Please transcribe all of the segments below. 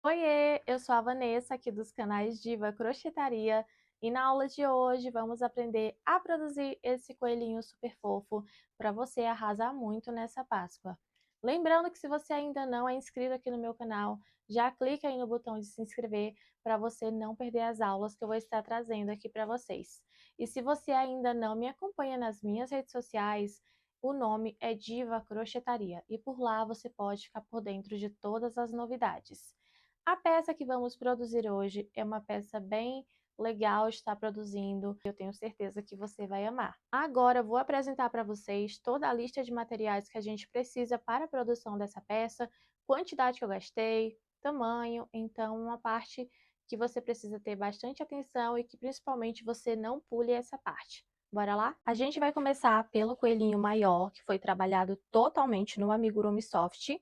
Oiê, eu sou a Vanessa aqui dos canais Diva Crochetaria e na aula de hoje vamos aprender a produzir esse coelhinho super fofo para você arrasar muito nessa Páscoa. Lembrando que se você ainda não é inscrito aqui no meu canal, já clica aí no botão de se inscrever para você não perder as aulas que eu vou estar trazendo aqui para vocês. E se você ainda não me acompanha nas minhas redes sociais, o nome é Diva Crochetaria e por lá você pode ficar por dentro de todas as novidades. A peça que vamos produzir hoje é uma peça bem legal de estar produzindo. Eu tenho certeza que você vai amar. Agora eu vou apresentar para vocês toda a lista de materiais que a gente precisa para a produção dessa peça, quantidade que eu gastei, tamanho, então uma parte que você precisa ter bastante atenção e que principalmente você não pule essa parte. Bora lá? A gente vai começar pelo coelhinho maior, que foi trabalhado totalmente no Amigurumi Soft,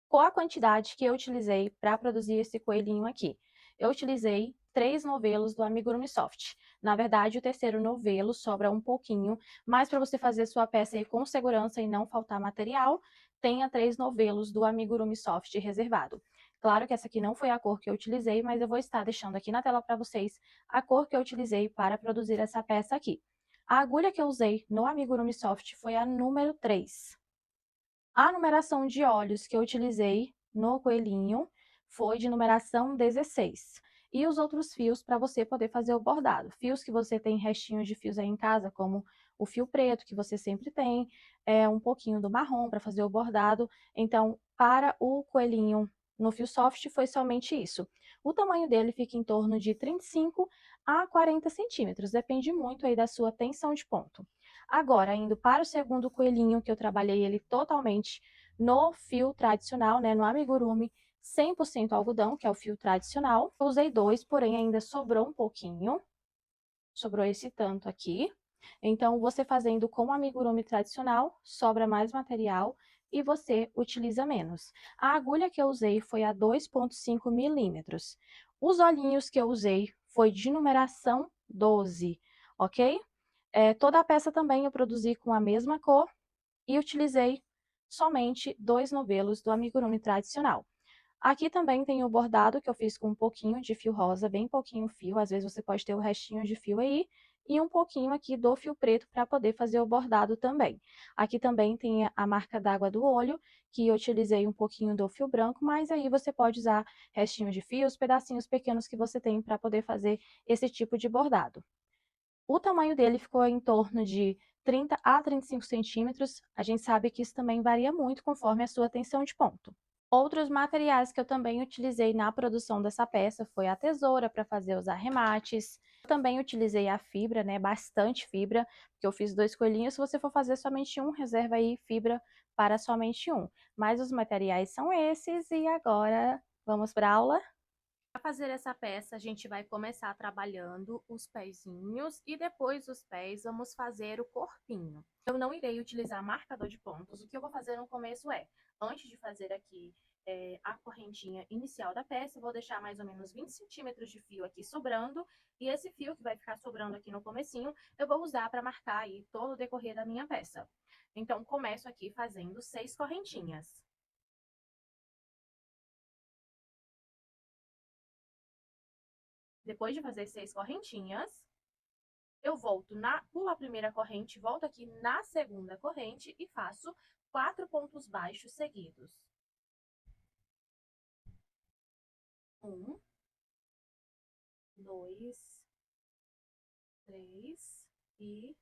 com a quantidade que eu utilizei para produzir esse coelhinho aqui. Eu utilizei 3 novelos do Amigurumi Soft. Na verdade, o terceiro novelo sobra um pouquinho, mas para você fazer sua peça aí com segurança e não faltar material, tenha 3 novelos do Amigurumi Soft reservado. Claro que essa aqui não foi a cor que eu utilizei, mas eu vou estar deixando aqui na tela para vocês a cor que eu utilizei para produzir essa peça aqui. A agulha que eu usei no Amigurumi Soft foi a número 3. A numeração de olhos que eu utilizei no coelhinho foi de numeração 16. E os outros fios para você poder fazer o bordado. Fios que você tem restinhos de fios aí em casa, como o fio preto, que você sempre tem, um pouquinho do marrom para fazer o bordado. Então, para o coelhinho no fio soft foi somente isso. O tamanho dele fica em torno de 35 a 40 centímetros, depende muito aí da sua tensão de ponto. Agora, indo para o segundo coelhinho, que eu trabalhei ele totalmente no fio tradicional, né, no amigurumi, 100% algodão, que é o fio tradicional. Eu usei dois, porém ainda sobrou um pouquinho, sobrou esse tanto aqui. Então, você fazendo com o amigurumi tradicional, sobra mais material e você utiliza menos. A agulha que eu usei foi a 2,5 milímetros. Os olhinhos que eu usei foi de numeração 12, ok? Toda a peça também eu produzi com a mesma cor e utilizei somente 2 novelos do amigurumi tradicional. Aqui também tem o bordado que eu fiz com um pouquinho de fio rosa, bem pouquinho fio, às vezes você pode ter o restinho de fio aí, e um pouquinho aqui do fio preto para poder fazer o bordado também. Aqui também tem a marca d'água do olho, que eu utilizei um pouquinho do fio branco, mas aí você pode usar restinho de fios, pedacinhos pequenos que você tem para poder fazer esse tipo de bordado. O tamanho dele ficou em torno de 30 a 35 centímetros. A gente sabe que isso também varia muito conforme a sua tensão de ponto. Outros materiais que eu também utilizei na produção dessa peça foi a tesoura para fazer os arremates. Eu também utilizei a fibra, né, bastante fibra, porque eu fiz 2 coelhinhos. Se você for fazer somente um, reserva aí fibra para somente um. Mas os materiais são esses e agora vamos para a aula? Para fazer essa peça, a gente vai começar trabalhando os pezinhos e depois dos pés vamos fazer o corpinho. Eu não irei utilizar marcador de pontos. O que eu vou fazer no começo antes de fazer aqui a correntinha inicial da peça, eu vou deixar mais ou menos 20 centímetros de fio aqui sobrando. E esse fio que vai ficar sobrando aqui no comecinho, eu vou usar para marcar aí todo o decorrer da minha peça. Então, começo aqui fazendo 6 correntinhas. Depois de fazer 6 correntinhas, eu volto pulo a primeira corrente, volto aqui na segunda corrente e faço 4 pontos baixos seguidos. 1, 2, 3 e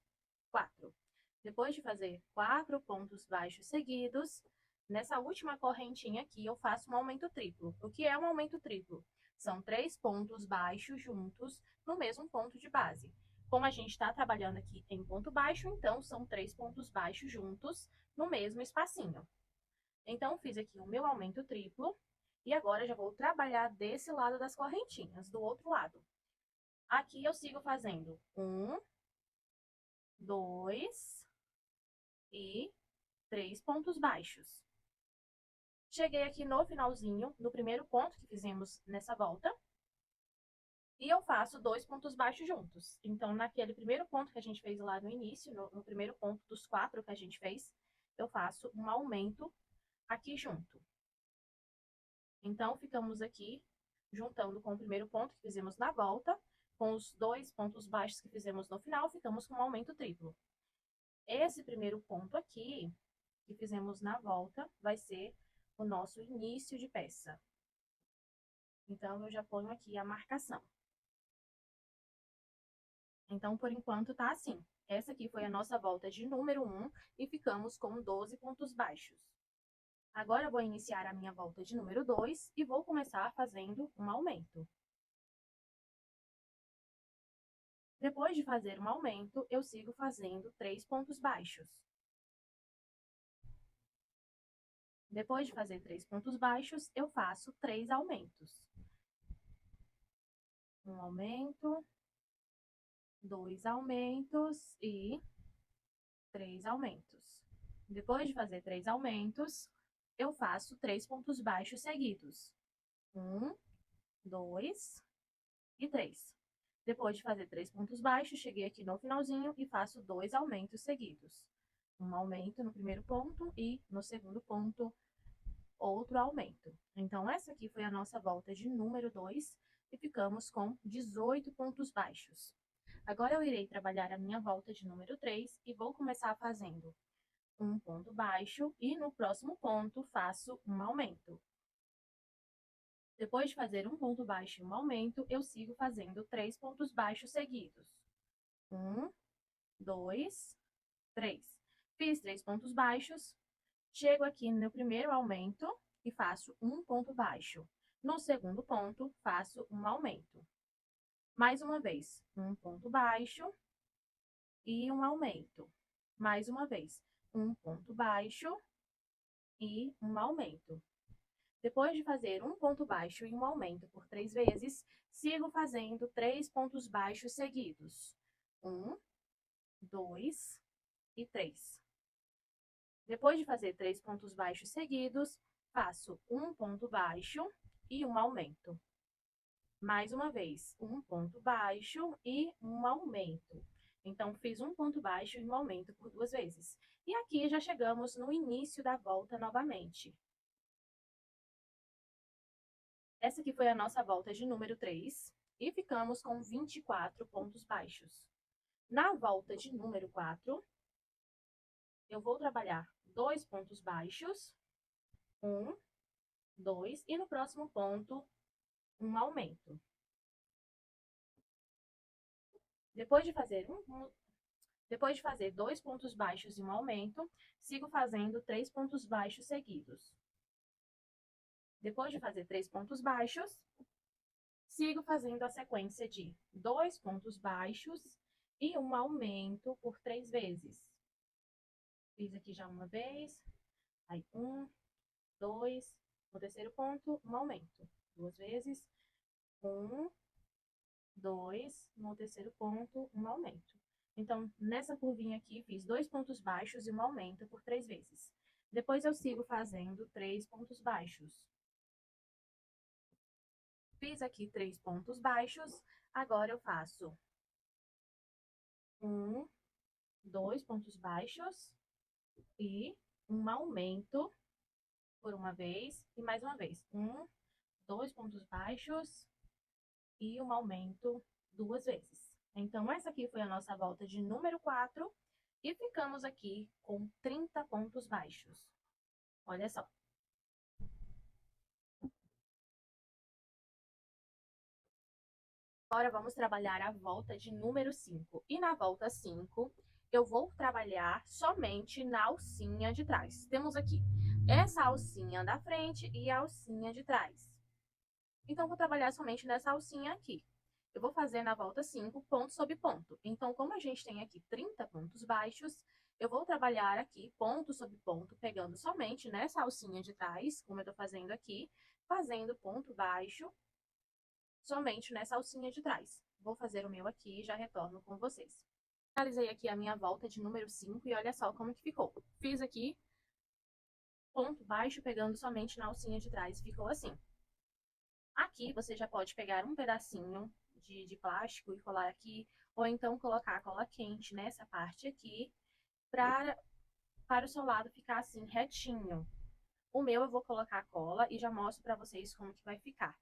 4. Depois de fazer 4 pontos baixos seguidos, nessa última correntinha aqui eu faço um aumento triplo. O que é um aumento triplo? São 3 pontos baixos juntos no mesmo ponto de base. Como a gente está trabalhando aqui em ponto baixo, então são 3 pontos baixos juntos no mesmo espacinho. Então, fiz aqui o meu aumento triplo e agora já vou trabalhar desse lado das correntinhas, do outro lado. Aqui eu sigo fazendo 1, 2 e 3 pontos baixos. Cheguei aqui no finalzinho, no primeiro ponto que fizemos nessa volta, e eu faço 2 pontos baixos juntos. Então, naquele primeiro ponto que a gente fez lá no início, no primeiro ponto dos 4 que a gente fez, eu faço um aumento aqui junto. Então, ficamos aqui juntando com o primeiro ponto que fizemos na volta, com os 2 pontos baixos que fizemos no final, ficamos com um aumento triplo. Esse primeiro ponto aqui, que fizemos na volta, vai ser o nosso início de peça. Então, eu já ponho aqui a marcação. Então, por enquanto, tá assim. Essa aqui foi a nossa volta de número 1 e ficamos com 12 pontos baixos. Agora, eu vou iniciar a minha volta de número 2 e vou começar fazendo um aumento. Depois de fazer um aumento, eu sigo fazendo 3 pontos baixos. Depois de fazer 3 pontos baixos, eu faço 3 aumentos. Um aumento, 2 aumentos e 3 aumentos. Depois de fazer 3 aumentos, eu faço 3 pontos baixos seguidos. 1, 2 e 3. Depois de fazer 3 pontos baixos, cheguei aqui no finalzinho e faço 2 aumentos seguidos. Um aumento no primeiro ponto e no segundo ponto, outro aumento. Então, essa aqui foi a nossa volta de número 2 e ficamos com 18 pontos baixos. Agora, eu irei trabalhar a minha volta de número 3 e vou começar fazendo um ponto baixo e no próximo ponto faço um aumento. Depois de fazer um ponto baixo e um aumento, eu sigo fazendo 3 pontos baixos seguidos. 1, 2, 3. Fiz 3 pontos baixos, chego aqui no primeiro aumento e faço um ponto baixo. No segundo ponto, faço um aumento. Mais uma vez, um ponto baixo e um aumento. Mais uma vez, um ponto baixo e um aumento. Depois de fazer um ponto baixo e um aumento por 3 vezes, sigo fazendo 3 pontos baixos seguidos. 1, 2 e 3. Depois de fazer 3 pontos baixos seguidos, faço um ponto baixo e um aumento. Mais uma vez, um ponto baixo e um aumento. Então, fiz um ponto baixo e um aumento por 2 vezes. E aqui já chegamos no início da volta novamente. Essa aqui foi a nossa volta de número 3 e ficamos com 24 pontos baixos. Na volta de número 4, eu vou trabalhar 2 pontos baixos, 1, 2, e no próximo ponto, um aumento. Depois de fazer 2 pontos baixos e um aumento, sigo fazendo 3 pontos baixos seguidos. Depois de fazer 3 pontos baixos, sigo fazendo a sequência de 2 pontos baixos e um aumento por 3 vezes. Fiz aqui já uma vez, aí 1, 2, no terceiro ponto, um aumento. 2 vezes, 1, 2, no terceiro ponto, um aumento. Então, nessa curvinha aqui, fiz 2 pontos baixos e um aumento por 3 vezes. Depois, eu sigo fazendo 3 pontos baixos. Fiz aqui 3 pontos baixos, agora eu faço 1, 2 pontos baixos e um aumento por uma vez e mais uma vez. 1, 2 pontos baixos e um aumento 2 vezes. Então, essa aqui foi a nossa volta de número 4 e ficamos aqui com 30 pontos baixos. Olha só. Agora, vamos trabalhar a volta de número 5. E na volta 5, eu vou trabalhar somente na alcinha de trás. Temos aqui essa alcinha da frente e a alcinha de trás. Então, vou trabalhar somente nessa alcinha aqui. Eu vou fazer na volta 5, ponto sobre ponto. Então, como a gente tem aqui 30 pontos baixos, eu vou trabalhar aqui ponto sobre ponto, pegando somente nessa alcinha de trás, como eu tô fazendo aqui, fazendo ponto baixo somente nessa alcinha de trás. Vou fazer o meu aqui e já retorno com vocês. Finalizei aqui a minha volta de número 5 e olha só como que ficou. Fiz aqui ponto baixo pegando somente na alcinha de trás, ficou assim. Aqui você já pode pegar um pedacinho de plástico e colar aqui, ou então colocar cola quente nessa parte aqui, para o seu lado ficar assim retinho. O meu eu vou colocar a cola e já mostro pra vocês como que vai ficar.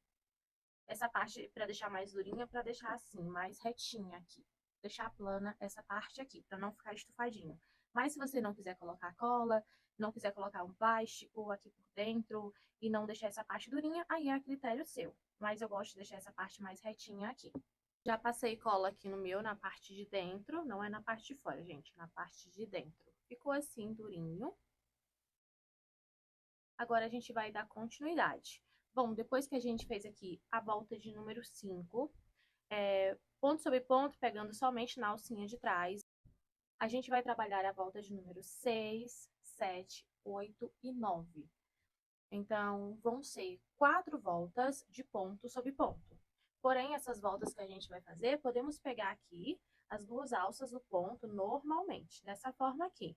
Essa parte pra deixar mais durinha, pra deixar assim, mais retinha aqui. Deixar plana essa parte aqui, pra não ficar estufadinho. Mas se você não quiser colocar cola, não quiser colocar um plástico aqui por dentro e não deixar essa parte durinha, aí é a critério seu. Mas eu gosto de deixar essa parte mais retinha aqui. Já passei cola aqui no meu, na parte de dentro, não é na parte de fora, gente, na parte de dentro. Ficou assim, durinho. Agora a gente vai dar continuidade. Bom, depois que a gente fez aqui a volta de número 5, ponto sobre ponto, pegando somente na alcinha de trás, a gente vai trabalhar a volta de número 6, 7, 8 e 9. Então, vão ser 4 voltas de ponto sobre ponto. Porém, essas voltas que a gente vai fazer, podemos pegar aqui as duas alças do ponto normalmente, dessa forma aqui.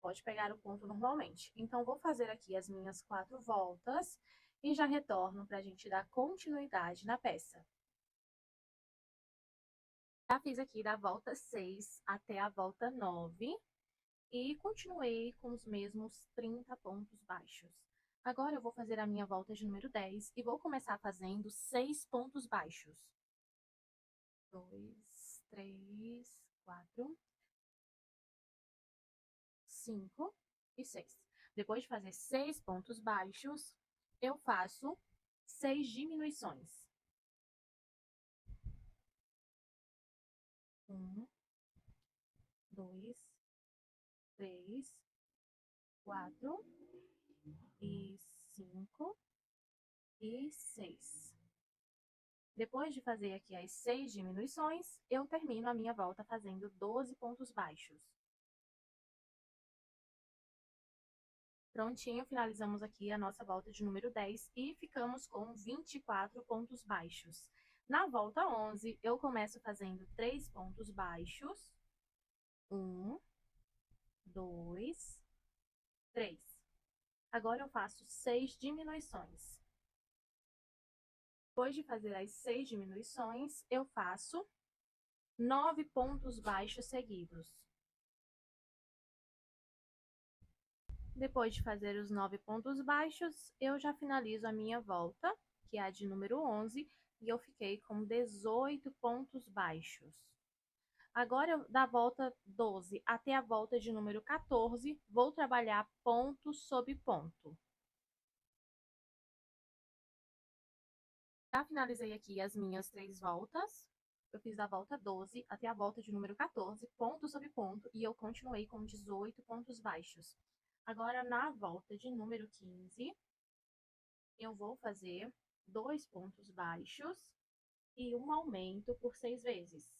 Pode pegar o ponto normalmente. Então, vou fazer aqui as minhas 4 voltas e já retorno para a gente dar continuidade na peça. Já fiz aqui da volta 6 até a volta 9 e continuei com os mesmos 30 pontos baixos. Agora eu vou fazer a minha volta de número 10 e vou começar fazendo 6 pontos baixos. 2, 3, 4, 5 e 6. Depois de fazer 6 pontos baixos, eu faço 6 diminuições. 1, 2, 3, 4 e 5 e 6. Depois de fazer aqui as 6 diminuições, eu termino a minha volta fazendo 12 pontos baixos. Prontinho, finalizamos aqui a nossa volta de número 10 e ficamos com 24 pontos baixos. Na volta 11, eu começo fazendo 3 pontos baixos. 1, 2, 3. Agora eu faço 6 diminuições. Depois de fazer as 6 diminuições, eu faço 9 pontos baixos seguidos. Depois de fazer os 9 pontos baixos, eu já finalizo a minha volta, que é a de número 11, e eu fiquei com 18 pontos baixos. Agora, da volta 12 até a volta de número 14, vou trabalhar ponto sobre ponto. Já finalizei aqui as minhas 3 voltas. Eu fiz da volta 12 até a volta de número 14, ponto sobre ponto, e eu continuei com 18 pontos baixos. Agora, na volta de número 15, eu vou fazer 2 pontos baixos e um aumento por 6 vezes.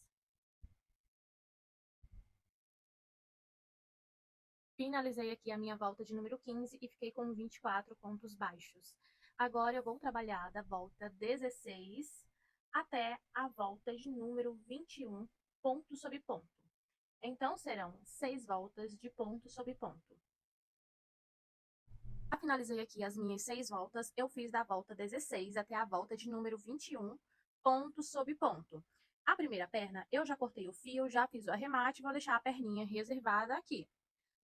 Finalizei aqui a minha volta de número 15 e fiquei com 24 pontos baixos. Agora eu vou trabalhar da volta 16 até a volta de número 21, ponto sobre ponto. Então, serão 6 voltas de ponto sobre ponto. Já finalizei aqui as minhas 6 voltas, eu fiz da volta 16 até a volta de número 21, ponto sobre ponto. A primeira perna, eu já cortei o fio, já fiz o arremate, vou deixar a perninha reservada aqui.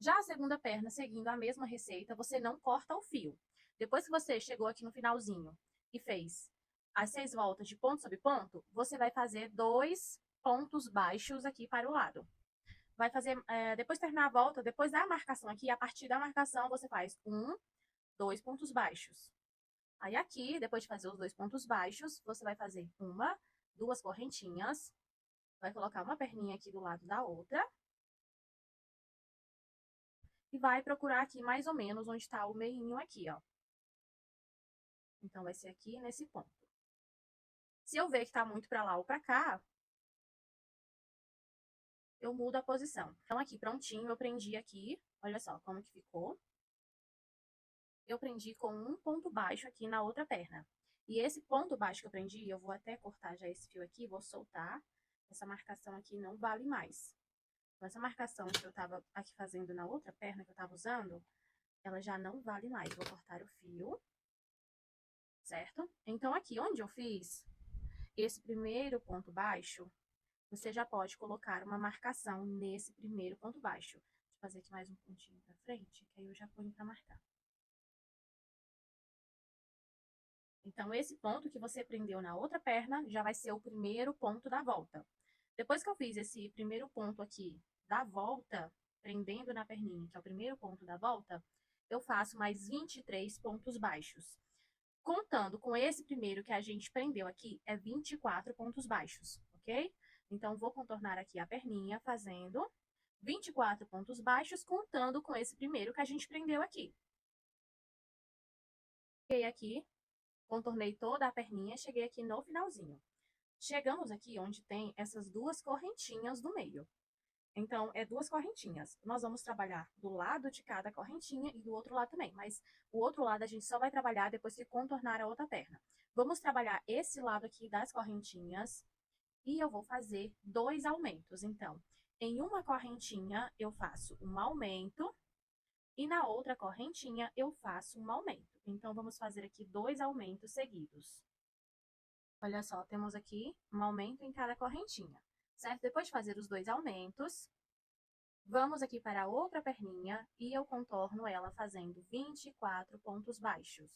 Já a segunda perna, seguindo a mesma receita, você não corta o fio. Depois que você chegou aqui no finalzinho e fez as 6 voltas de ponto sobre ponto, você vai fazer 2 pontos baixos aqui para o lado. Vai fazer, depois de terminar a volta, depois da marcação aqui, a partir da marcação, você faz 1, 2 pontos baixos. Aí aqui, depois de fazer os 2 pontos baixos, você vai fazer 1, 2 correntinhas, vai colocar uma perninha aqui do lado da outra, e vai procurar aqui mais ou menos onde está o meinho aqui, ó. Então, vai ser aqui nesse ponto. Se eu ver que tá muito pra lá ou pra cá, eu mudo a posição. Então, aqui, prontinho, eu prendi aqui. Olha só como que ficou. Eu prendi com um ponto baixo aqui na outra perna. E esse ponto baixo que eu prendi, eu vou até cortar já esse fio aqui, vou soltar. Essa marcação aqui não vale mais. Então, essa marcação que eu tava aqui fazendo na outra perna que eu tava usando, ela já não vale mais. Vou cortar o fio, certo? Então, aqui onde eu fiz esse primeiro ponto baixo, você já pode colocar uma marcação nesse primeiro ponto baixo. Deixa eu fazer aqui mais um pontinho pra frente, que aí eu já ponho pra marcar. Então, esse ponto que você prendeu na outra perna já vai ser o primeiro ponto da volta. Depois que eu fiz esse primeiro ponto aqui da volta, prendendo na perninha, que é o primeiro ponto da volta, eu faço mais 23 pontos baixos. Contando com esse primeiro que a gente prendeu aqui, é 24 pontos baixos, ok? Então, vou contornar aqui a perninha fazendo 24 pontos baixos, contando com esse primeiro que a gente prendeu aqui. Cheguei aqui, contornei toda a perninha, cheguei aqui no finalzinho. Chegamos aqui onde tem essas duas correntinhas do meio. Então, é duas correntinhas. Nós vamos trabalhar do lado de cada correntinha e do outro lado também, mas o outro lado a gente só vai trabalhar depois que contornar a outra perna. Vamos trabalhar esse lado aqui das correntinhas e eu vou fazer 2 aumentos. Então, em uma correntinha eu faço um aumento e na outra correntinha eu faço um aumento. Então, vamos fazer aqui 2 aumentos seguidos. Olha só, temos aqui um aumento em cada correntinha, certo? Depois de fazer os 2 aumentos, vamos aqui para a outra perninha e eu contorno ela fazendo 24 pontos baixos.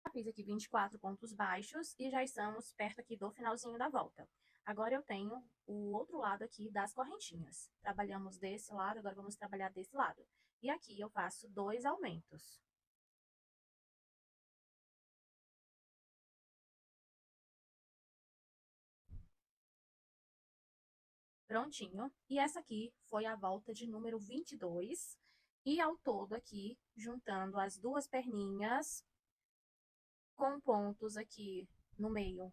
Já fiz aqui 24 pontos baixos e já estamos perto aqui do finalzinho da volta. Agora eu tenho o outro lado aqui das correntinhas. Trabalhamos desse lado, agora vamos trabalhar desse lado. E aqui eu faço 2 aumentos. Prontinho. E essa aqui foi a volta de número 22. E ao todo aqui, juntando as duas perninhas, com pontos aqui no meio,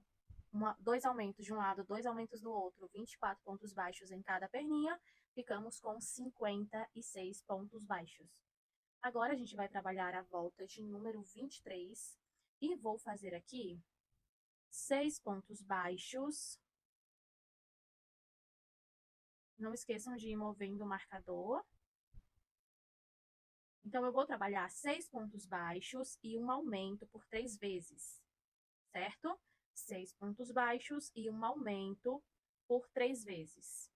2 aumentos de um lado, 2 aumentos do outro, 24 pontos baixos em cada perninha, ficamos com 56 pontos baixos. Agora a gente vai trabalhar a volta de número 23 e vou fazer aqui 6 pontos baixos. Não esqueçam de ir movendo o marcador. Então, eu vou trabalhar 6 pontos baixos e um aumento por 3 vezes, certo? 6 pontos baixos e um aumento por 3 vezes.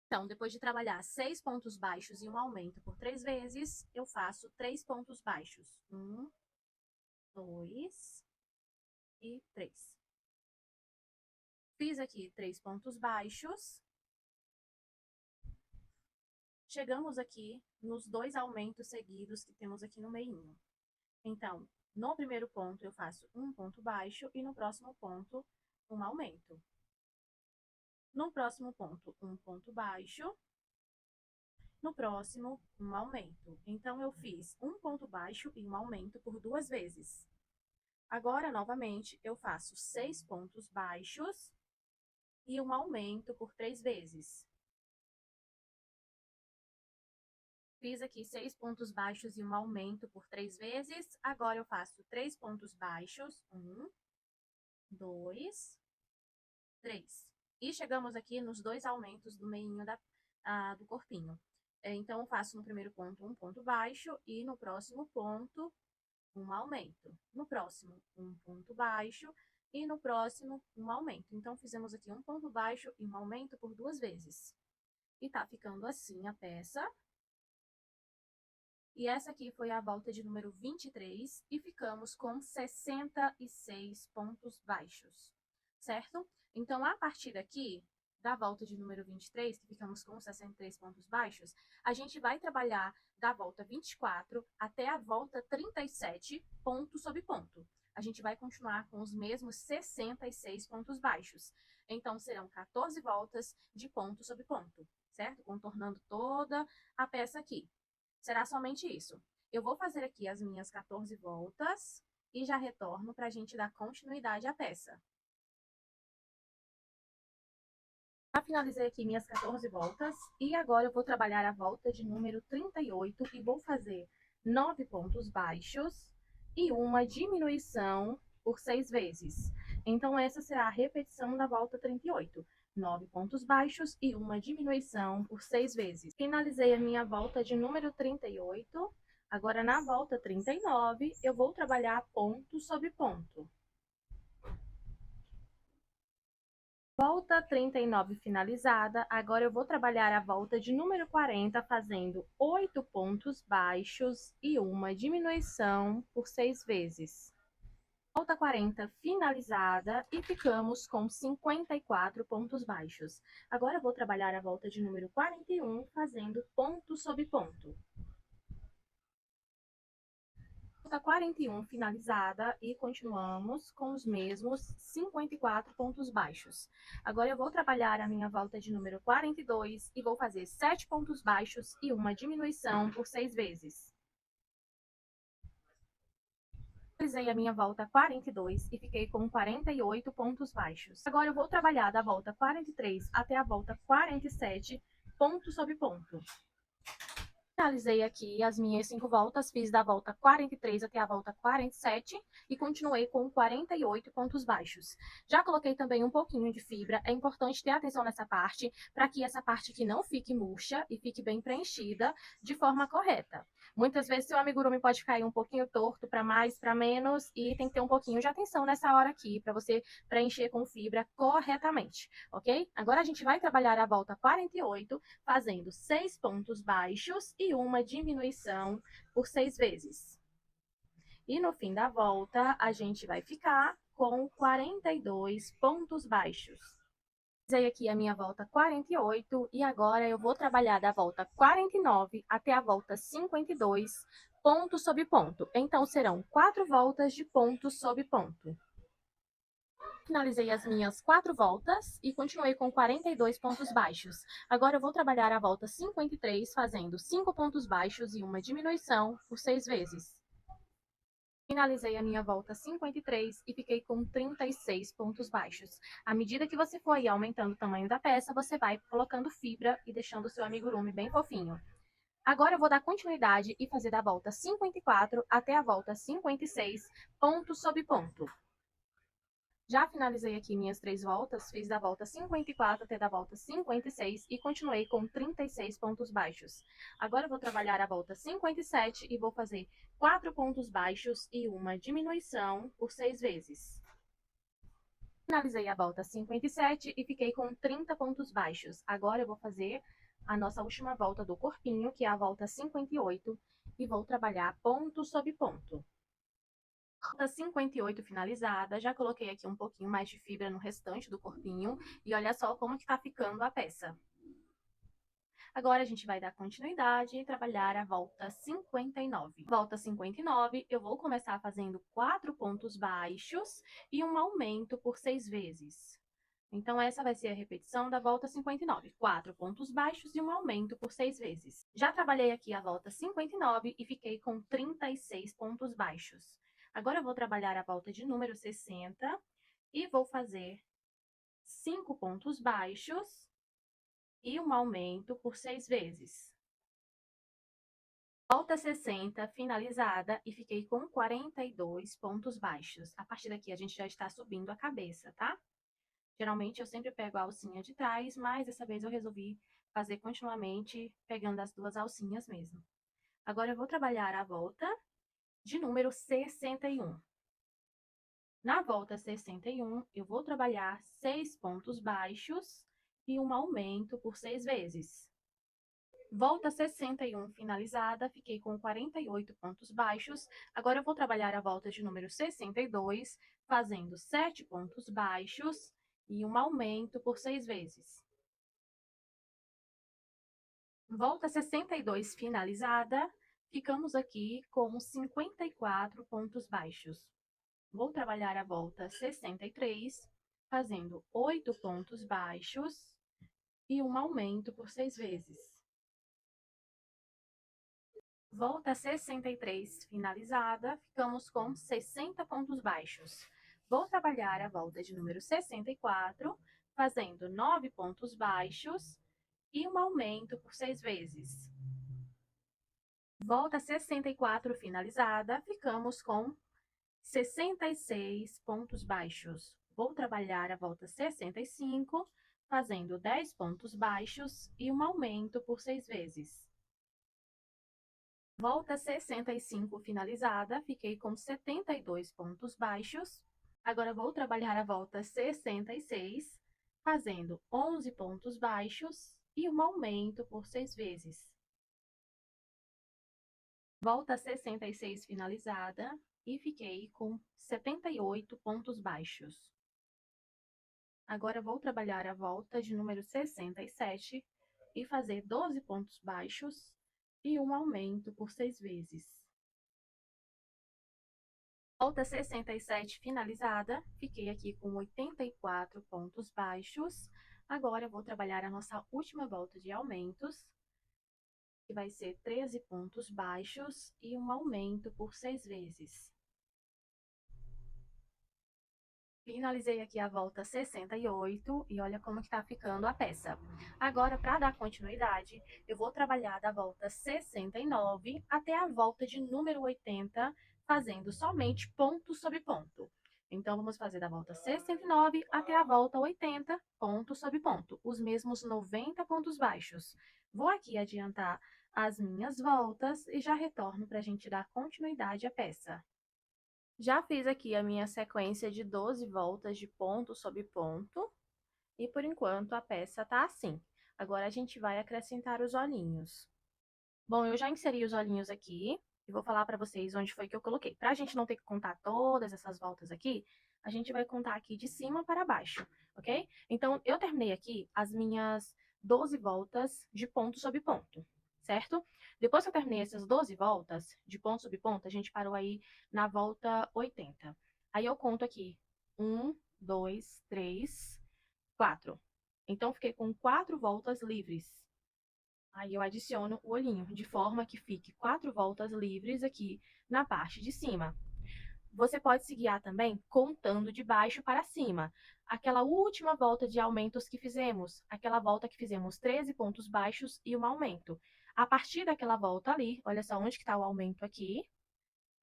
Então, depois de trabalhar 6 pontos baixos e um aumento por 3 vezes, eu faço 3 pontos baixos. 1, 2 e 3. Fiz aqui 3 pontos baixos. Chegamos aqui nos 2 aumentos seguidos que temos aqui no meio. Então, no primeiro ponto eu faço um ponto baixo e no próximo ponto um aumento. No próximo ponto, um ponto baixo. No próximo, um aumento. Então, eu fiz um ponto baixo e um aumento por 2 vezes. Agora, novamente, eu faço 6 pontos baixos e um aumento por 3 vezes. Fiz aqui 6 pontos baixos e um aumento por 3 vezes. Agora, eu faço 3 pontos baixos. 1, 2, 3. E chegamos aqui nos 2 aumentos do meinho do corpinho. Então, eu faço no primeiro ponto um ponto baixo e no próximo ponto um aumento. No próximo, um ponto baixo e no próximo, um aumento. Então, fizemos aqui um ponto baixo e um aumento por 2 vezes. E tá ficando assim a peça. E essa aqui foi a volta de número 23 e ficamos com 66 pontos baixos, certo? Então, a partir daqui, da volta de número 23, que ficamos com 63 pontos baixos, a gente vai trabalhar da volta 24 até a volta 37, ponto sobre ponto. A gente vai continuar com os mesmos 66 pontos baixos. Então, serão 14 voltas de ponto sobre ponto, certo? Contornando toda a peça aqui. Será somente isso. Eu vou fazer aqui as minhas 14 voltas e já retorno para a gente dar continuidade à peça. Já finalizei aqui minhas 14 voltas e agora eu vou trabalhar a volta de número 38 e vou fazer 9 pontos baixos e uma diminuição por 6 vezes. Então, essa será a repetição da volta 38. 9 pontos baixos e uma diminuição por 6 vezes. Finalizei a minha volta de número 38. Agora, na volta 39, eu vou trabalhar ponto sobre ponto. Volta 39 finalizada, agora eu vou trabalhar a volta de número 40, fazendo 8 pontos baixos e uma diminuição por 6 vezes. Volta 40 finalizada e ficamos com 54 pontos baixos. Agora eu vou trabalhar a volta de número 41, fazendo ponto sobre ponto. Volta 41 finalizada e continuamos com os mesmos 54 pontos baixos. Agora eu vou trabalhar a minha volta de número 42 e vou fazer 7 pontos baixos e uma diminuição por 6 vezes. Realizei a minha volta 42 e fiquei com 48 pontos baixos. Agora eu vou trabalhar da volta 43 até a volta 47, ponto sobre ponto. Finalizei aqui as minhas 5 voltas, fiz da volta 43 até a volta 47 e continuei com 48 pontos baixos. Já coloquei também um pouquinho de fibra, é importante ter atenção nessa parte, para que essa parte aqui não fique murcha e fique bem preenchida de forma correta. Muitas vezes seu amigurumi pode cair um pouquinho torto, para mais, para menos, e tem que ter um pouquinho de atenção nessa hora aqui, para você preencher com fibra corretamente, ok? Agora a gente vai trabalhar a volta 48, fazendo 6 pontos baixos e uma diminuição por 6 vezes. E no fim da volta, a gente vai ficar com 42 pontos baixos. Fiz aqui a minha volta 48 e agora eu vou trabalhar da volta 49 até a volta 52, ponto sobre ponto. Então, serão 4 voltas de ponto sobre ponto. Finalizei as minhas 4 voltas e continuei com 42 pontos baixos. Agora eu vou trabalhar a volta 53, fazendo 5 pontos baixos e uma diminuição por 6 vezes. Finalizei a minha volta 53 e fiquei com 36 pontos baixos. À medida que você for aí aumentando o tamanho da peça, você vai colocando fibra e deixando o seu amigurumi bem fofinho. Agora eu vou dar continuidade e fazer da volta 54 até a volta 56, ponto sobre ponto. Já finalizei aqui minhas 3 voltas, fiz da volta 54 até da volta 56 e continuei com 36 pontos baixos. Agora eu vou trabalhar a volta 57 e vou fazer 4 pontos baixos e uma diminuição por 6 vezes. Finalizei a volta 57 e fiquei com 30 pontos baixos. Agora eu vou fazer a nossa última volta do corpinho, que é a volta 58, e vou trabalhar ponto sobre ponto. Volta 58 finalizada, já coloquei aqui um pouquinho mais de fibra no restante do corpinho e olha só como que tá ficando a peça. Agora a gente vai dar continuidade e trabalhar a volta 59. Volta 59, eu vou começar fazendo 4 pontos baixos e um aumento por 6 vezes. Então, essa vai ser a repetição da volta 59. 4 pontos baixos e um aumento por 6 vezes. Já trabalhei aqui a volta 59 e fiquei com 36 pontos baixos. Agora eu vou trabalhar a volta de número 60 e vou fazer 5 pontos baixos e um aumento por 6 vezes. Volta 60 finalizada e fiquei com 42 pontos baixos. A partir daqui a gente já está subindo a cabeça, tá? Geralmente eu sempre pego a alcinha de trás, mas dessa vez eu resolvi fazer continuamente pegando as 2 alcinhas mesmo. Agora eu vou trabalhar a volta de número 61. Na volta 61, eu vou trabalhar 6 pontos baixos e um aumento por 6 vezes. Volta 61 finalizada, fiquei com 48 pontos baixos. Agora eu vou trabalhar a volta de número 62, fazendo 7 pontos baixos e um aumento por 6 vezes. Volta 62 finalizada, ficamos aqui com 54 pontos baixos. Vou trabalhar a volta 63, fazendo 8 pontos baixos e um aumento por 6 vezes. Volta 63 finalizada, ficamos com 60 pontos baixos. Vou trabalhar a volta de número 64, fazendo 9 pontos baixos e um aumento por 6 vezes. Volta 64 finalizada, ficamos com 66 pontos baixos. Vou trabalhar a volta 65, fazendo 10 pontos baixos e um aumento por 6 vezes. Volta 65 finalizada, fiquei com 72 pontos baixos. Agora vou trabalhar a volta 66, fazendo 11 pontos baixos e um aumento por 6 vezes. Volta 66 finalizada e fiquei com 78 pontos baixos. Agora vou trabalhar a volta de número 67 e fazer 12 pontos baixos e um aumento por 6 vezes. Volta 67 finalizada, fiquei aqui com 84 pontos baixos. Agora eu vou trabalhar a nossa última volta de aumentos, que vai ser 13 pontos baixos e um aumento por 6 vezes. Finalizei aqui a volta 68 e olha como que tá ficando a peça. Agora, para dar continuidade, eu vou trabalhar da volta 69 até a volta de número 80, fazendo somente ponto sobre ponto. Então, vamos fazer da volta 69 até a volta 80, ponto sobre ponto, os mesmos 90 pontos baixos. Vou aqui adiantar as minhas voltas e já retorno para a gente dar continuidade à peça. Já fiz aqui a minha sequência de 12 voltas de ponto sobre ponto, e por enquanto a peça tá assim. Agora a gente vai acrescentar os olhinhos. Bom, eu já inseri os olhinhos aqui, e vou falar para vocês onde foi que eu coloquei. Pra gente não ter que contar todas essas voltas aqui, a gente vai contar aqui de cima para baixo, ok? Então, eu terminei aqui as minhas 12 voltas de ponto sobre ponto, certo? Depois que eu terminei essas 12 voltas de ponto sobre ponto, a gente parou aí na volta 80. Aí eu conto aqui 1, 2, 3, 4. Então, fiquei com 4 voltas livres. Aí eu adiciono o olhinho, de forma que fique 4 voltas livres aqui na parte de cima. Você pode se guiar também contando de baixo para cima. Aquela última volta de aumentos que fizemos, aquela volta que fizemos 13 pontos baixos e um aumento. A partir daquela volta ali, olha só onde que está o aumento aqui.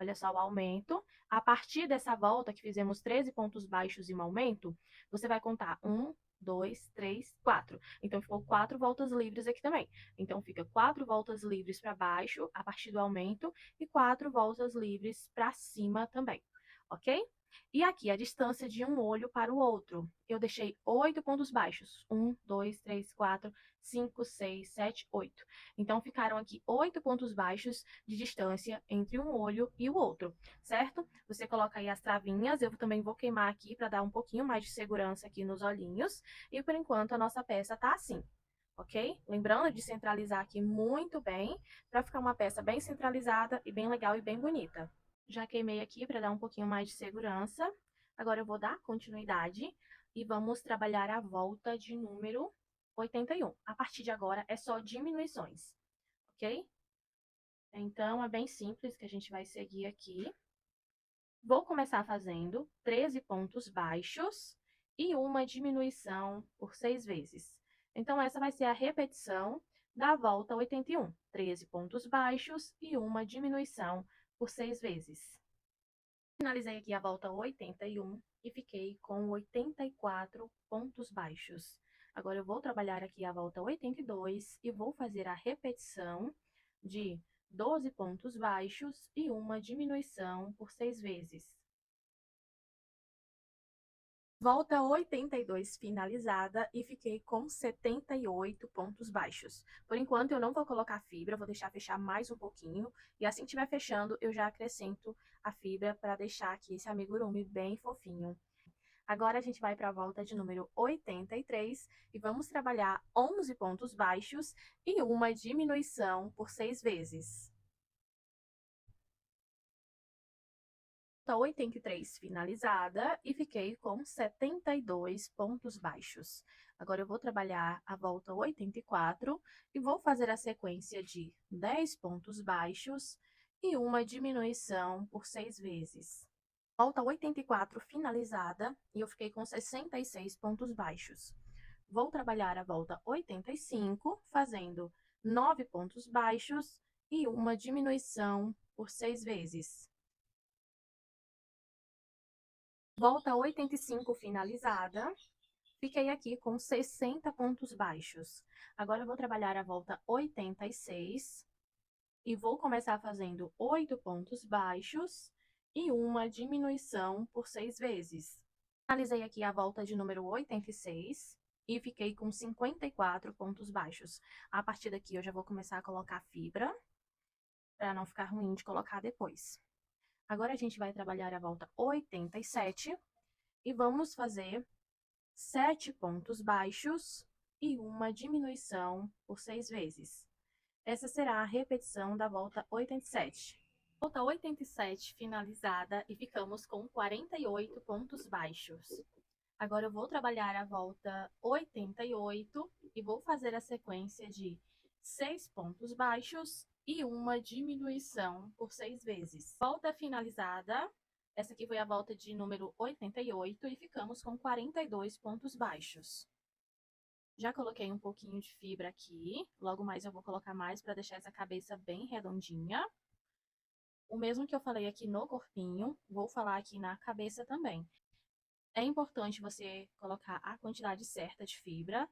Olha só o aumento. A partir dessa volta que fizemos 13 pontos baixos e um aumento, você vai contar 1, 2, 3, 4. Então, ficou 4 voltas livres aqui também. Então, fica 4 voltas livres para baixo, a partir do aumento, e 4 voltas livres para cima também, ok? E aqui, a distância de um olho para o outro. Eu deixei 8 pontos baixos. 1, 2, 3, 4, 5, 6, 7, 8. Então, ficaram aqui 8 pontos baixos de distância entre um olho e o outro, certo? Você coloca aí as travinhas, eu também vou queimar aqui para dar um pouquinho mais de segurança aqui nos olhinhos. E, por enquanto, a nossa peça tá assim, ok? Lembrando de centralizar aqui muito bem, para ficar uma peça bem centralizada e bem legal e bem bonita. Já queimei aqui para dar um pouquinho mais de segurança. Agora eu vou dar continuidade e vamos trabalhar a volta de número 81. A partir de agora é só diminuições, ok? Então, é bem simples que a gente vai seguir aqui. Vou começar fazendo 13 pontos baixos e uma diminuição por 6 vezes. Então, essa vai ser a repetição da volta 81. 13 pontos baixos e uma diminuição por 6 vezes. Finalizei aqui a volta 81 e fiquei com 84 pontos baixos. Agora, eu vou trabalhar aqui a volta 82 e vou fazer a repetição de 12 pontos baixos e uma diminuição por 6 vezes. Volta 82 finalizada e fiquei com 78 pontos baixos. Por enquanto eu não vou colocar fibra, vou deixar fechar mais um pouquinho. E assim que estiver fechando, eu já acrescento a fibra para deixar aqui esse amigurumi bem fofinho. Agora a gente vai para a volta de número 83 e vamos trabalhar 11 pontos baixos e uma diminuição por 6 vezes. Volta 83 finalizada e fiquei com 72 pontos baixos. Agora eu vou trabalhar a volta 84 e vou fazer a sequência de 10 pontos baixos e uma diminuição por 6 vezes. Volta 84 finalizada e eu fiquei com 66 pontos baixos. Vou trabalhar a volta 85, fazendo 9 pontos baixos e uma diminuição por 6 vezes. Volta 85 finalizada, fiquei aqui com 60 pontos baixos. Agora eu vou trabalhar a volta 86 e vou começar fazendo 8 pontos baixos e uma diminuição por 6 vezes. Finalizei aqui a volta de número 86 e fiquei com 54 pontos baixos. A partir daqui eu já vou começar a colocar fibra, para não ficar ruim de colocar depois. Agora a gente vai trabalhar a volta 87 e vamos fazer 7 pontos baixos e uma diminuição por 6 vezes. Essa será a repetição da volta 87. Volta 87 finalizada e ficamos com 48 pontos baixos. Agora eu vou trabalhar a volta 88 e vou fazer a sequência de 6 pontos baixos e uma diminuição por 6 vezes. Volta finalizada. Essa aqui foi a volta de número 88 e ficamos com 42 pontos baixos. Já coloquei um pouquinho de fibra aqui, logo mais eu vou colocar mais para deixar essa cabeça bem redondinha. O mesmo que eu falei aqui no corpinho, vou falar aqui na cabeça também. É importante você colocar a quantidade certa de fibra,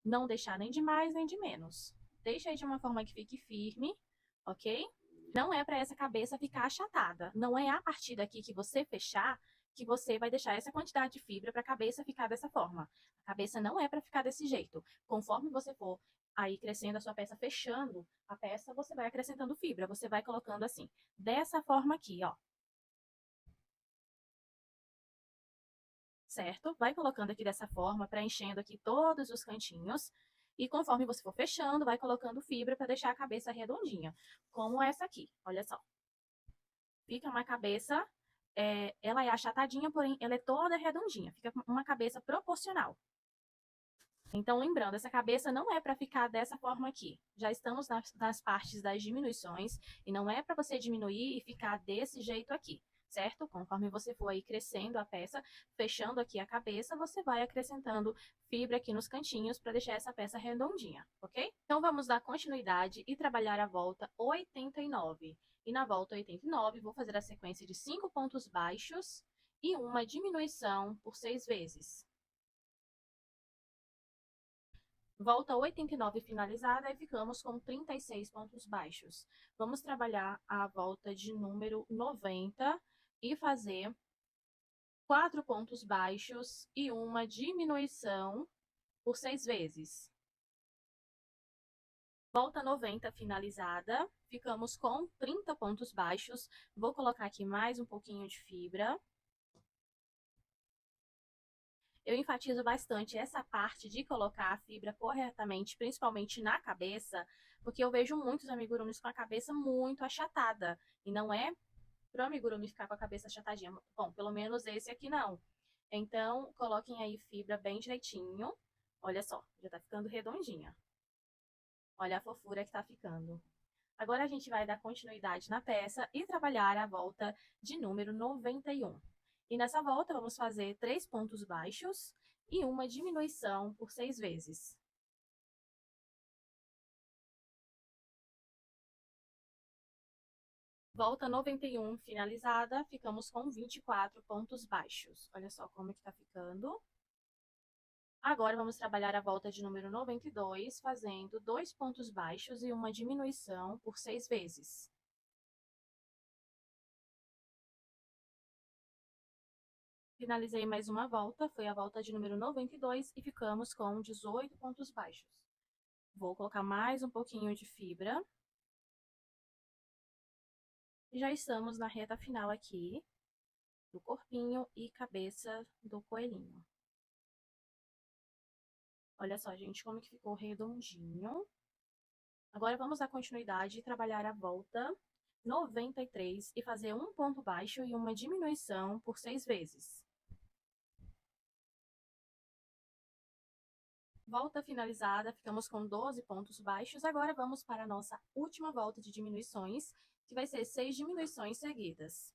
não deixar nem de mais nem de menos. Deixa aí de uma forma que fique firme, ok? Não é para essa cabeça ficar achatada. Não é a partir daqui que você fechar que você vai deixar essa quantidade de fibra para a cabeça ficar dessa forma. A cabeça não é para ficar desse jeito. Conforme você for aí crescendo a sua peça, fechando a peça, você vai acrescentando fibra. Você vai colocando assim, dessa forma aqui, ó. Certo? Vai colocando aqui dessa forma, preenchendo aqui todos os cantinhos. E conforme você for fechando, vai colocando fibra para deixar a cabeça redondinha. Como essa aqui, olha só. Fica uma cabeça, ela é achatadinha, porém ela é toda redondinha. Fica uma cabeça proporcional. Então, lembrando, essa cabeça não é para ficar dessa forma aqui. Já estamos nas partes das diminuições e não é para você diminuir e ficar desse jeito aqui, certo? Conforme você for aí crescendo a peça, fechando aqui a cabeça, você vai acrescentando fibra aqui nos cantinhos para deixar essa peça redondinha, ok? Então, vamos dar continuidade e trabalhar a volta 89. E na volta 89, vou fazer a sequência de 5 pontos baixos e uma diminuição por 6 vezes. Volta 89 finalizada e ficamos com 36 pontos baixos. Vamos trabalhar a volta de número 90 e fazer 4 pontos baixos e uma diminuição por 6 vezes. Volta 90 finalizada, ficamos com 30 pontos baixos. Vou colocar aqui mais um pouquinho de fibra. Eu enfatizo bastante essa parte de colocar a fibra corretamente, principalmente na cabeça, porque eu vejo muitos amigurumis com a cabeça muito achatada. E não é pro amigurumi ficar com a cabeça achatadinha. Bom, pelo menos esse aqui não. Então, coloquem aí fibra bem direitinho. Olha só, já tá ficando redondinha. Olha a fofura que tá ficando. Agora a gente vai dar continuidade na peça e trabalhar a volta de número 91. E nessa volta, vamos fazer 3 pontos baixos e uma diminuição por 6 vezes. Volta 91 finalizada, ficamos com 24 pontos baixos. Olha só como é que tá ficando. Agora, vamos trabalhar a volta de número 92, fazendo 2 pontos baixos e uma diminuição por 6 vezes. Finalizei mais uma volta, foi a volta de número 92 e ficamos com 18 pontos baixos. Vou colocar mais um pouquinho de fibra. E já estamos na reta final aqui do corpinho e cabeça do coelhinho. Olha só, gente, como que ficou redondinho. Agora vamos dar continuidade e trabalhar a volta 93 e fazer um ponto baixo e uma diminuição por 6 vezes. Volta finalizada, ficamos com 12 pontos baixos. Agora vamos para a nossa última volta de diminuições, que vai ser 6 diminuições seguidas.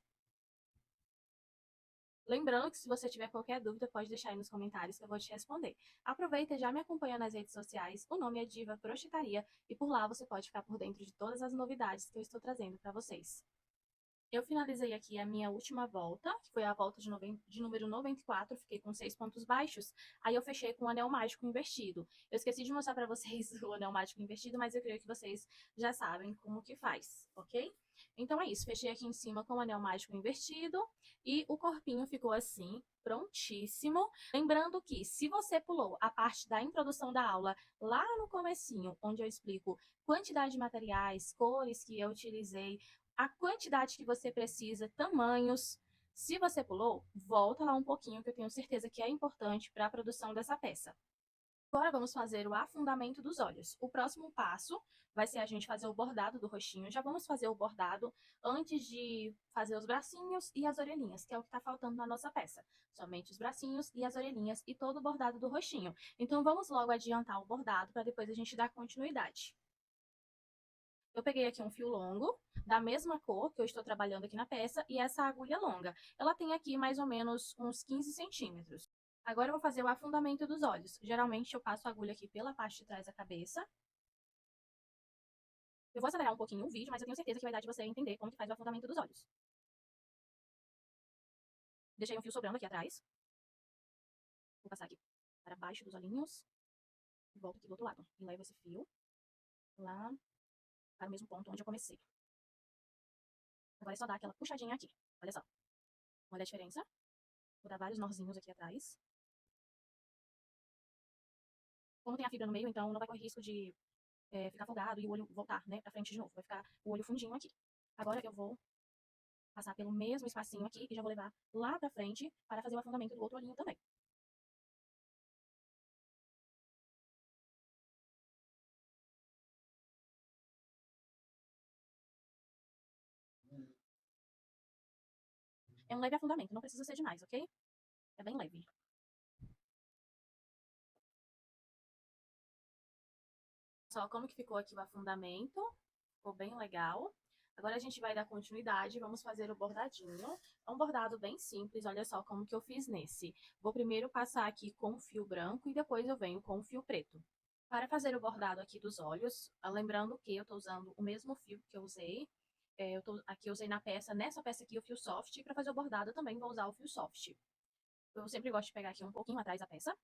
Lembrando que se você tiver qualquer dúvida, pode deixar aí nos comentários que eu vou te responder. Aproveita e já me acompanha nas redes sociais, o nome é Diva Crochetaria, e por lá você pode ficar por dentro de todas as novidades que eu estou trazendo para vocês. Eu finalizei aqui a minha última volta, que foi a volta de número 94, fiquei com 6 pontos baixos. Aí eu fechei com o anel mágico invertido. Eu esqueci de mostrar pra vocês o anel mágico invertido, mas eu creio que vocês já sabem como que faz, ok? Então é isso, fechei aqui em cima com o anel mágico invertido e o corpinho ficou assim, prontíssimo. Lembrando que se você pulou a parte da introdução da aula lá no comecinho, onde eu explico quantidade de materiais, cores que eu utilizei, a quantidade que você precisa, tamanhos. Se você pulou, volta lá um pouquinho, que eu tenho certeza que é importante para a produção dessa peça. Agora vamos fazer o afundamento dos olhos. O próximo passo vai ser a gente fazer o bordado do rostinho. Já vamos fazer o bordado antes de fazer os bracinhos e as orelhinhas, que é o que está faltando na nossa peça. Somente os bracinhos e as orelhinhas e todo o bordado do rostinho. Então vamos logo adiantar o bordado para depois a gente dar continuidade. Eu peguei aqui um fio longo, da mesma cor que eu estou trabalhando aqui na peça, e essa agulha longa. Ela tem aqui mais ou menos uns 15 centímetros. Agora eu vou fazer o afundamento dos olhos. Geralmente eu passo a agulha aqui pela parte de trás da cabeça. Eu vou acelerar um pouquinho o vídeo, mas eu tenho certeza que vai dar de você entender como que faz o afundamento dos olhos. Deixei um fio sobrando aqui atrás. Vou passar aqui para baixo dos olhinhos. E volto aqui do outro lado. E levo esse fio lá para o mesmo ponto onde eu comecei. Agora é só dar aquela puxadinha aqui. Olha só. Olha a diferença. Vou dar vários nozinhos aqui atrás. Como tem a fibra no meio, então não vai correr risco de ficar folgado e o olho voltar, né, pra frente de novo. Vai ficar o olho fundinho aqui. Agora eu vou passar pelo mesmo espacinho aqui e já vou levar lá pra frente para fazer o afundamento do outro olhinho também. É um leve afundamento, não precisa ser demais, ok? É bem leve. Só como que ficou aqui o afundamento. Ficou bem legal. Agora a gente vai dar continuidade, vamos fazer o bordadinho. É um bordado bem simples, olha só como que eu fiz nesse. Vou primeiro passar aqui com fio branco e depois eu venho com fio preto. Para fazer o bordado aqui dos olhos, lembrando que eu tô usando o mesmo fio que eu usei. Aqui eu usei na peça, nessa peça aqui o fio soft, e para fazer o bordado eu também vou usar o fio soft. Eu sempre gosto de pegar aqui um pouquinho atrás da peça.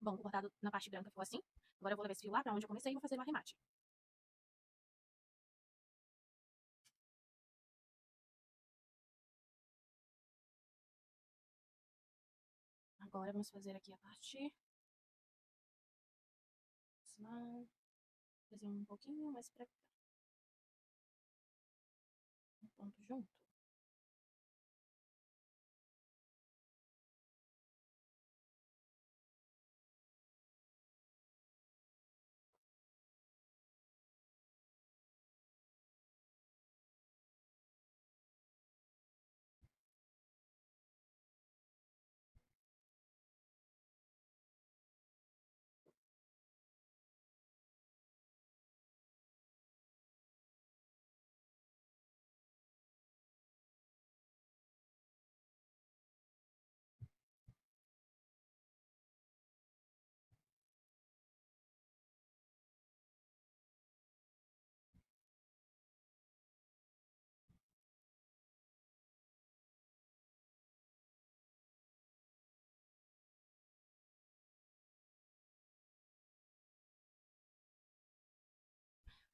Bom, o bordado na parte branca ficou assim. Agora eu vou levar esse fio lá para onde eu comecei e vou fazer o arremate. Agora vamos fazer aqui a parte... Fazer um pouquinho mais pra cá. Um ponto junto.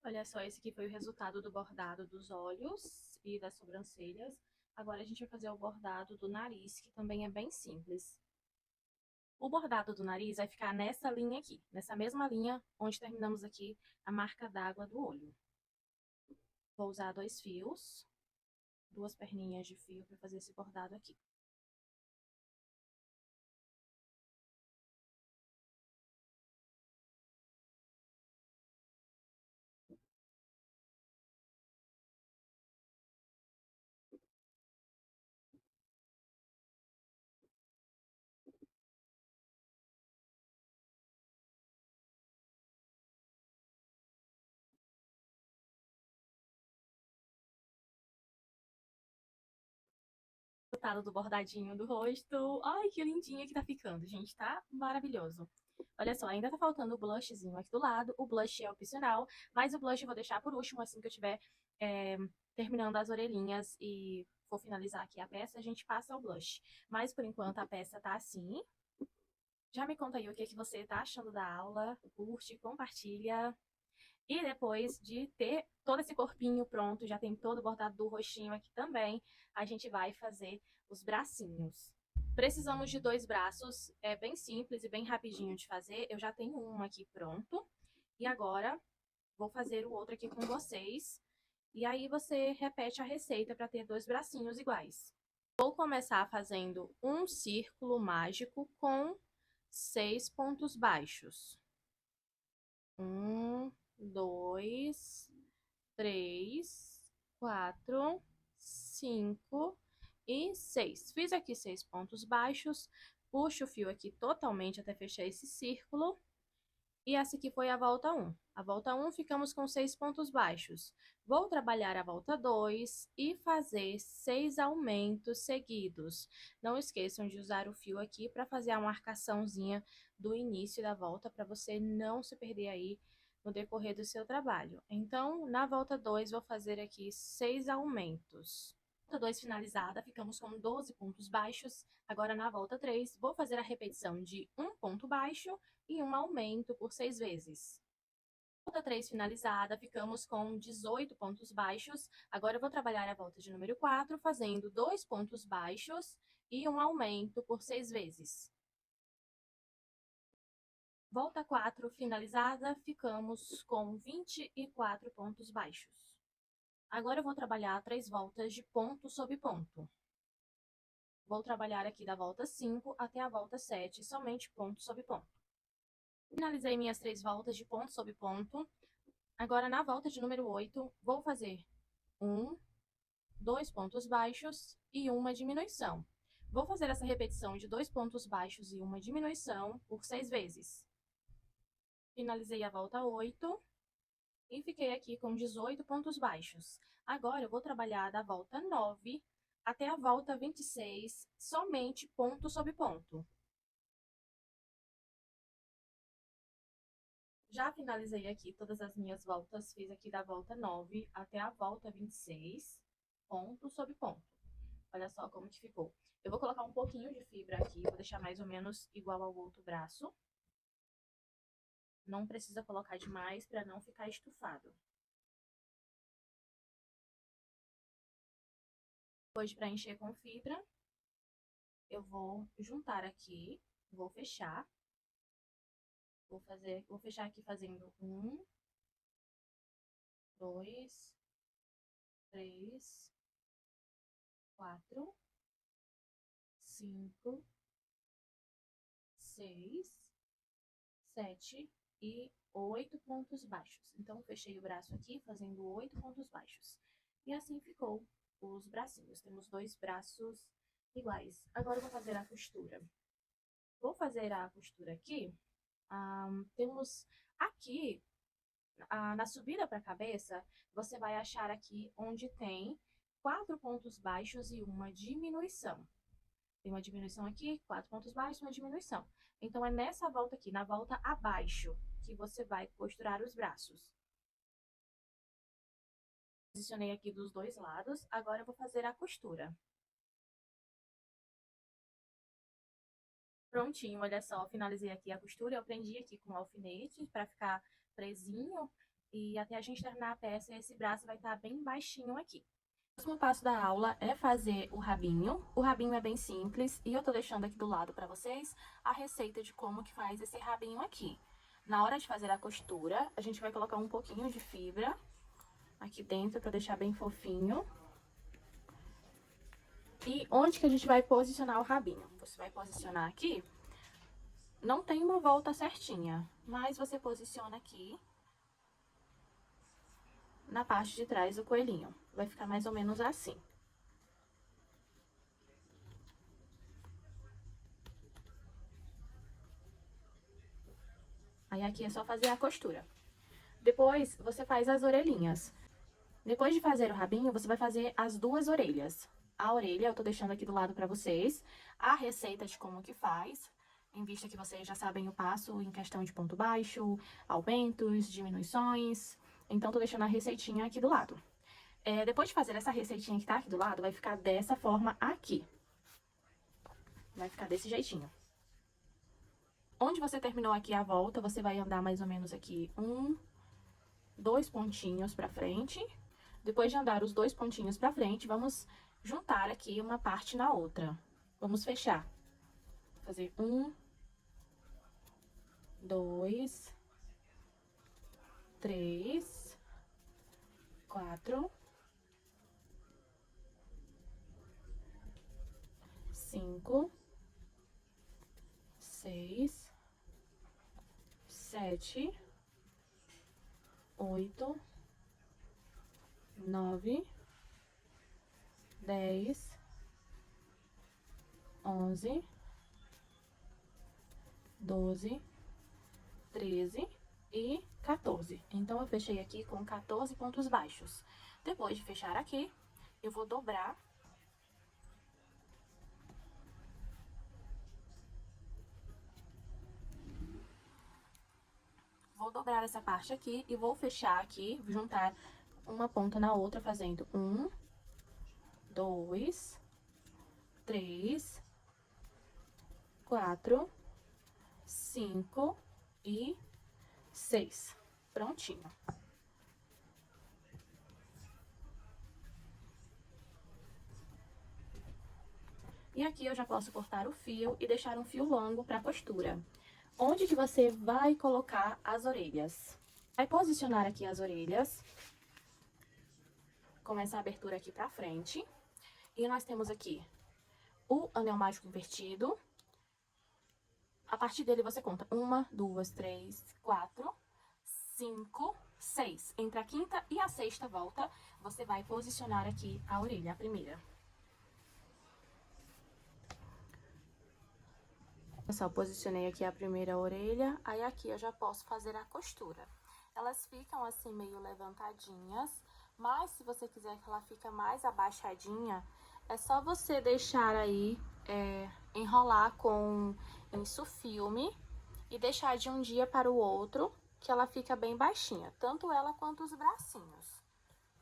Olha só, esse aqui foi o resultado do bordado dos olhos e das sobrancelhas. Agora a gente vai fazer o bordado do nariz, que também é bem simples. O bordado do nariz vai ficar nessa linha aqui, nessa mesma linha onde terminamos aqui a marca d'água do olho. Vou usar dois fios, duas perninhas de fio para fazer esse bordado aqui. Resultado do bordadinho do rosto. Ai, que lindinha que tá ficando, gente, tá maravilhoso. Olha só, ainda tá faltando o blushzinho aqui do lado. O blush é opcional, mas o blush eu vou deixar por último, assim que eu tiver terminando as orelhinhas e for finalizar aqui a peça, a gente passa o blush. Mas por enquanto a peça tá assim. Já me conta aí o que que você tá achando da aula. Curte, compartilha. E depois de ter todo esse corpinho pronto, já tem todo o bordado do rostinho aqui também, a gente vai fazer os bracinhos. Precisamos de 2 braços, é bem simples e bem rapidinho de fazer. Eu já tenho um aqui pronto. E agora vou fazer o outro aqui com vocês. E aí você repete a receita para ter 2 bracinhos iguais. Vou começar fazendo um círculo mágico com 6 pontos baixos. 1, 2, 3, 4, 5 e 6. Fiz aqui 6 pontos baixos, puxo o fio aqui totalmente até fechar esse círculo. E essa aqui foi a volta 1. A volta 1 ficamos com 6 pontos baixos. Vou trabalhar a volta 2 e fazer 6 aumentos seguidos. Não esqueçam de usar o fio aqui para fazer a marcaçãozinha do início da volta, para você não se perder aí no decorrer do seu trabalho. Então, na volta 2, vou fazer aqui 6 aumentos. Volta 2 finalizada, ficamos com 12 pontos baixos. Agora, na volta 3, vou fazer a repetição de um ponto baixo e um aumento por 6 vezes. Volta 3 finalizada, ficamos com 18 pontos baixos. Agora eu vou trabalhar a volta de número 4, fazendo 2 pontos baixos e um aumento por 6 vezes. Volta 4 finalizada, ficamos com 24 pontos baixos. Agora eu vou trabalhar 3 voltas de ponto sobre ponto. Vou trabalhar aqui da volta 5 até a volta 7, somente ponto sobre ponto. Finalizei minhas 3 voltas de ponto sobre ponto. Agora, na volta de número 8, vou fazer 1, 2 pontos baixos e uma diminuição. Vou fazer essa repetição de 2 pontos baixos e uma diminuição por 6 vezes. Finalizei a volta 8 e fiquei aqui com 18 pontos baixos. Agora, eu vou trabalhar da volta 9 até a volta 26, somente ponto sobre ponto. Já finalizei aqui todas as minhas voltas, fiz aqui da volta 9 até a volta 26, ponto sobre ponto. Olha só como que ficou. Eu vou colocar um pouquinho de fibra aqui, vou deixar mais ou menos igual ao outro braço. Não precisa colocar demais para não ficar estufado. Depois de preencher com fibra, eu vou juntar aqui, vou fechar. Vou fechar aqui fazendo 1, 2, 3, 4, 5, 6, 7 e 8 pontos baixos. Então, fechei o braço aqui fazendo 8 pontos baixos. E assim ficou os bracinhos. Temos 2 braços iguais. Agora eu vou fazer a costura. Vou fazer a costura aqui. Temos aqui, na subida para a cabeça, você vai achar aqui onde tem 4 pontos baixos e uma diminuição. Tem uma diminuição aqui, 4 pontos baixos, uma diminuição. Então, é nessa volta aqui, na volta abaixo, que você vai costurar os braços. Posicionei aqui dos 2 lados, agora eu vou fazer a costura. Prontinho, olha só, finalizei aqui a costura, eu prendi aqui com alfinete para ficar presinho. E até a gente terminar a peça, esse braço vai estar bem baixinho aqui. O próximo passo da aula é fazer o rabinho. O rabinho é bem simples e eu tô deixando aqui do lado para vocês a receita de como que faz esse rabinho aqui. Na hora de fazer a costura, a gente vai colocar um pouquinho de fibra aqui dentro para deixar bem fofinho. E onde que a gente vai posicionar o rabinho? Você vai posicionar aqui. Não tem uma volta certinha, mas você posiciona aqui na parte de trás do coelhinho. Vai ficar mais ou menos assim. Aí aqui é só fazer a costura. Depois, você faz as orelhinhas. Depois de fazer o rabinho, você vai fazer as 2 orelhas. a orelha, eu tô deixando aqui do lado pra vocês a receita de como que faz, em vista que vocês já sabem o passo em questão de ponto baixo, aumentos, diminuições. Então, tô deixando a receitinha aqui do lado. Depois de fazer essa receitinha que tá aqui do lado, vai ficar dessa forma aqui. Vai ficar desse jeitinho. Onde você terminou aqui a volta, você vai andar mais ou menos aqui 2 pontinhos pra frente. Depois de andar os 2 pontinhos pra frente, vamos juntar aqui uma parte na outra. Vamos fechar. Fazer 1, 2, 3, 4, 5, 6, 7, 8, 9, 10, 11, 12, 13 e 14. Então, eu fechei aqui com 14 pontos baixos. Depois de fechar aqui, eu vou dobrar. Vou dobrar essa parte aqui e vou fechar aqui, juntar uma ponta na outra, fazendo 1, 2, 3, 4, 5 e 6. Prontinho. E aqui eu já posso cortar o fio e deixar um fio longo para costura. Onde que você vai colocar as orelhas? Vai posicionar aqui as orelhas, com essa abertura aqui pra frente. E nós temos aqui o anel mágico invertido. A partir dele você conta 1, 2, 3, 4, 5, 6. Entre a quinta e a sexta volta, você vai posicionar aqui a orelha, a primeira. Pessoal, posicionei aqui a primeira orelha, aí aqui eu já posso fazer a costura. Elas ficam assim meio levantadinhas, mas se você quiser que ela fique mais abaixadinha, é só você deixar aí, enrolar com insufilme e deixar de um dia para o outro, que ela fica bem baixinha, tanto ela quanto os bracinhos.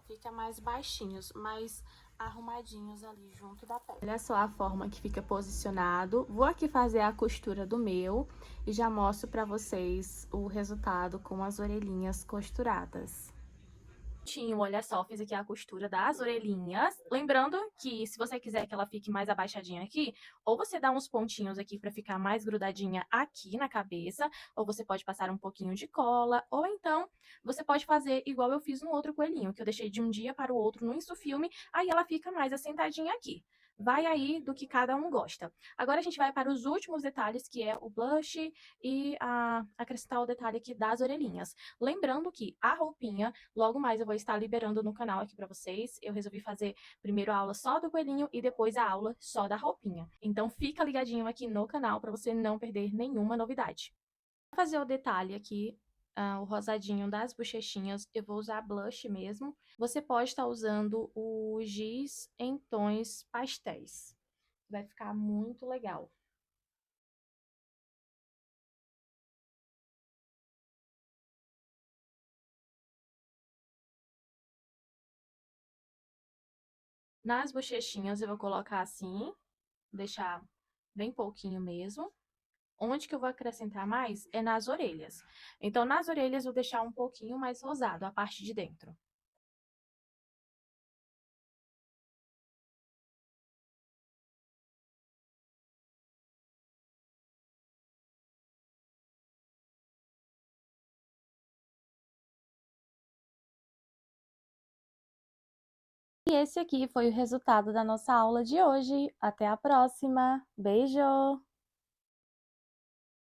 Fica mais baixinhos, mais arrumadinhos ali junto da pele. Olha só a forma que fica posicionado. Vou aqui fazer a costura do meu e já mostro pra vocês o resultado com as orelhinhas costuradas. Olha só, fiz aqui a costura das orelhinhas. Lembrando que se você quiser que ela fique mais abaixadinha aqui, ou você dá uns pontinhos aqui pra ficar mais grudadinha aqui na cabeça, ou você pode passar um pouquinho de cola, ou então você pode fazer igual eu fiz no outro coelhinho, que eu deixei de um dia para o outro no insufilme, aí ela fica mais assentadinha aqui. Vai aí do que cada um gosta. Agora a gente vai para os últimos detalhes, que é o blush e acrescentar o detalhe aqui das orelhinhas. Lembrando que a roupinha, logo mais eu vou estar liberando no canal aqui pra vocês. Eu resolvi fazer primeiro a aula só do coelhinho e depois a aula só da roupinha. Então fica ligadinho aqui no canal pra você não perder nenhuma novidade. Para fazer o detalhe aqui, o rosadinho das bochechinhas, eu vou usar blush mesmo. Você pode estar usando o giz em tons pastéis. Vai ficar muito legal. Nas bochechinhas eu vou colocar assim, deixar bem pouquinho mesmo. Onde que eu vou acrescentar mais é nas orelhas. Então, nas orelhas eu vou deixar um pouquinho mais rosado, a parte de dentro. E esse aqui foi o resultado da nossa aula de hoje. Até a próxima. Beijo!